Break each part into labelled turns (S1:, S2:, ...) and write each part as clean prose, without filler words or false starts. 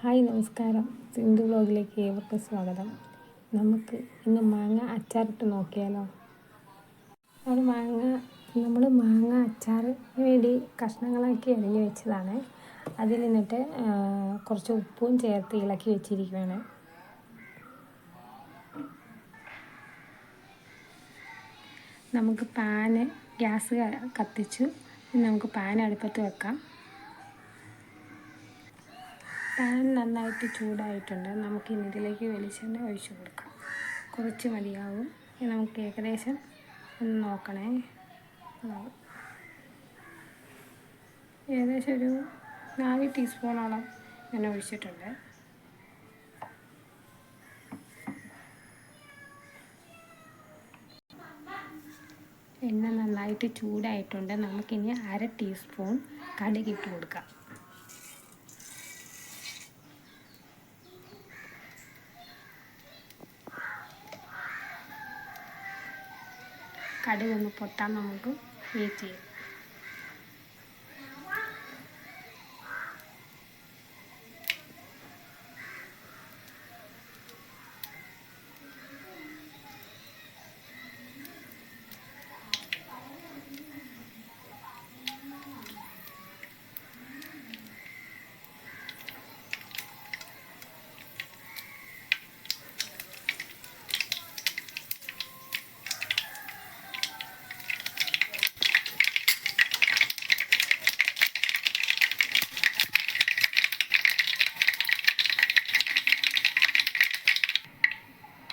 S1: Hi നമസ്കാരം, സിന്ധു വ്ലോഗിലേക്ക് ഏവർക്കും സ്വാഗതം. നമുക്ക് ഇന്ന് മാങ്ങ അച്ചാറിട്ട് നോക്കിയാലോ. നമ്മൾ മാങ്ങ അച്ചാറിന് വേണ്ടി കഷ്ണങ്ങളാക്കി അരിഞ്ഞ് വെച്ചതാണ്. അതിൽ നിന്നിട്ട് കുറച്ച് ഉപ്പും ചേർത്ത് ഇളക്കി വെച്ചിരിക്കുകയാണ്. നമുക്ക് ഗ്യാസ് കത്തിച്ചു. നമുക്ക് പാൻ അടുപ്പത്ത് വെക്കാം. പാൻ നന്നായിട്ട് ചൂടായിട്ടുണ്ട്. നമുക്ക് ഇതിലേക്ക് വെളിച്ചെണ്ണ ഒഴിച്ചു കൊടുക്കാം. കുറച്ച് മതിയാവും. നമുക്ക് ഏകദേശം ഒന്ന് നോക്കണേ. ഏകദേശം ഒരു 4 ടീസ്പൂണോളം ഞാൻ ഒഴിച്ചിട്ടുണ്ട്. എണ്ണ നന്നായിട്ട് ചൂടായിട്ടുണ്ട്. നമുക്കിനി 1/2 ടീസ്പൂൺ കടുക് ഇട്ട് കൊടുക്കാം. കടുക് ഒന്ന് പൊട്ടാൻ നമുക്ക് വെയിറ്റ് ചെയ്യാം.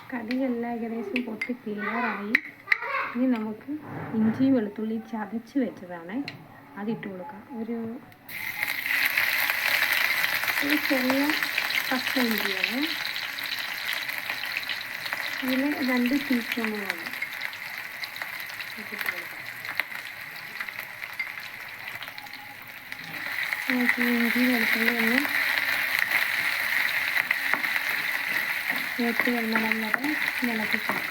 S1: കടുകെല്ലാം ഏകദേശം പൊട്ടി ക്ലിയറായി. ഇനി നമുക്ക് ഇഞ്ചി വെളുത്തുള്ളി ചതച്ച് വെച്ചതാണ്, അതിട്ട് കൊടുക്കാം. ഒരു ചെറിയ കഷ്ണം ഇഞ്ചിയാണ്. ഇതിൽ 2 ടീസ്പൂണുകളാണ് ഇട്ട് കൊടുക്കാം. നമുക്ക് ഇഞ്ചി വെളുത്തുള്ളി ഒന്ന് മൂത്ത് വെള്ളം വരെ ഇളക്കി കൊടുക്കാം.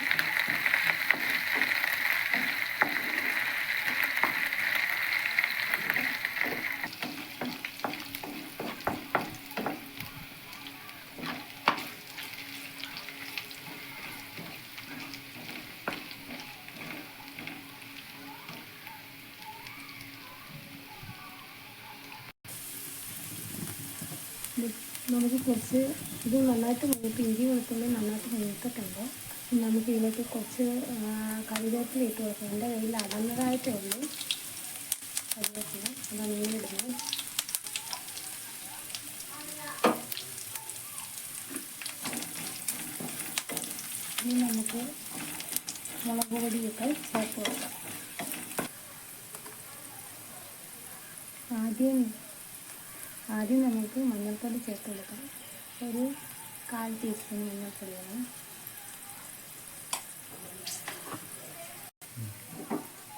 S1: നമുക്ക് കുറച്ച് ഇത് നന്നായിട്ട് ഇഞ്ചി വെളുത്തുള്ളി നന്നായിട്ട് മൂത്തിട്ടുണ്ട്. നമുക്ക് ഇതിലേക്ക് കുറച്ച് കറിവേപ്പില ഇട്ട് കൊടുക്കാം. എൻ്റെ കയ്യിൽ അടന്നതായിട്ടേ ഉള്ളൂ കറിവേപ്പില, അതാണ് ഇടുന്നത്. ഇനി നമുക്ക് മുളക് പൊടിയൊക്കെ ചേർത്ത് കൊടുക്കാം. ആദ്യം നമുക്ക് മഞ്ഞൾപ്പൊടി ചേർത്ത് കൊടുക്കാം. ഒരു 1/4 ടീസ്പൂൺ മഞ്ഞൾപ്പൊടിയാണ്.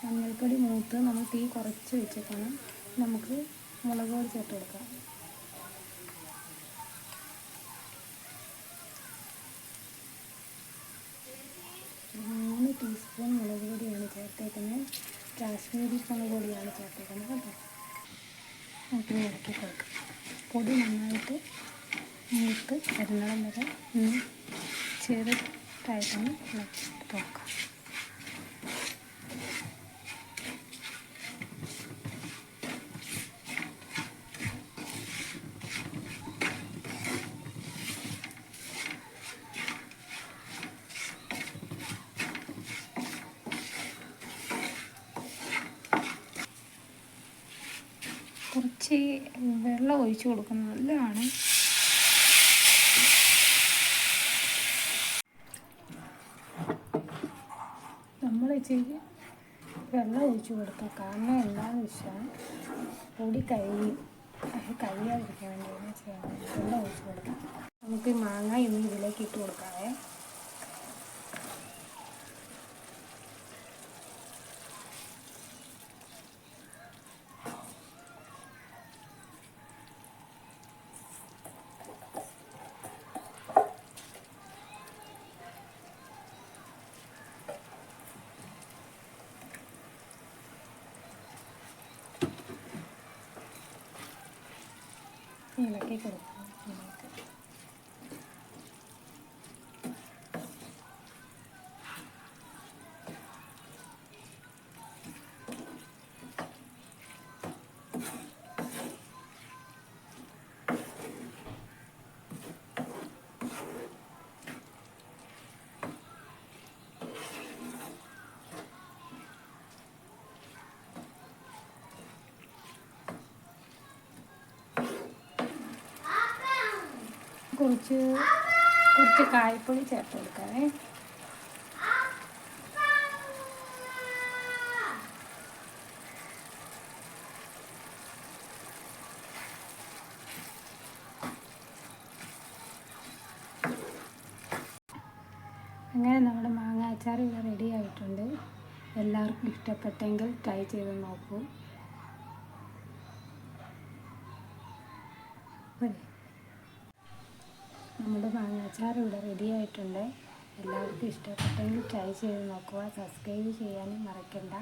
S1: മഞ്ഞൾപ്പൊടി മൂത്ത് നമ്മൾ തീ കുറച്ച് വെച്ചേക്കണം. നമുക്ക് മുളക് പൊടി ചേർത്ത് കൊടുക്കാം. മൂന്ന് ടീസ്പൂൺ മുളക് പൊടിയാണ് ചേർത്തേക്കുന്നത്. കാശ്മീരി മുളക് പൊടിയാണ് ചേർത്തേക്കുന്നത് കേട്ടോ. നമുക്ക് ഇളക്കി കൊടുക്കാം. പൊടി നന്നായിട്ട് മൂത്ത് വരുന്നിടം വരെ ഒന്ന് ചെറുതായിട്ടൊന്ന് ഇളക്കി നോക്കാം. കുറച്ച് വെള്ളം ഒഴിച്ച് കൊടുക്കുന്നത് നല്ലതാണ്. നമ്മൾ ഇച്ചിരി വെള്ളം ഒഴിച്ച് കൊടുക്കാം. കാരണം എന്താണെന്ന് വെച്ചാൽ പൊടി കഴിയാതിരിക്കാൻ വേണ്ടി ചെയ്യണം. വെള്ളം ഒഴിച്ച് കൊടുക്കാം. നമുക്ക് മാങ്ങ ഇനി ഇതിലേക്ക് ഇട്ട് കൊടുക്കാവേ. ഇളക്കി കൊടുക്കാം. ഇതിലേക്ക് കുറച്ച് കായപ്പൊടി ചേർത്ത് കൊടുക്കാവേ. അങ്ങനെ നമ്മുടെ മാങ്ങ അച്ചാർ ഇവിടെ റെഡി ആയിട്ടുണ്ട്. എല്ലാവർക്കും ഇഷ്ടപ്പെട്ടെങ്കിൽ ട്രൈ ചെയ്ത് നോക്കൂ. നമ്മുടെ മാങ്ങ അച്ചാർ ഇവിടെ റെഡി ആയിട്ടുണ്ട്. എല്ലാവർക്കും ഇഷ്ടപ്പെട്ടെങ്കിൽ ട്രൈ ചെയ്ത് നോക്കുക. സബ്സ്ക്രൈബ് ചെയ്യാനും മറക്കണ്ട.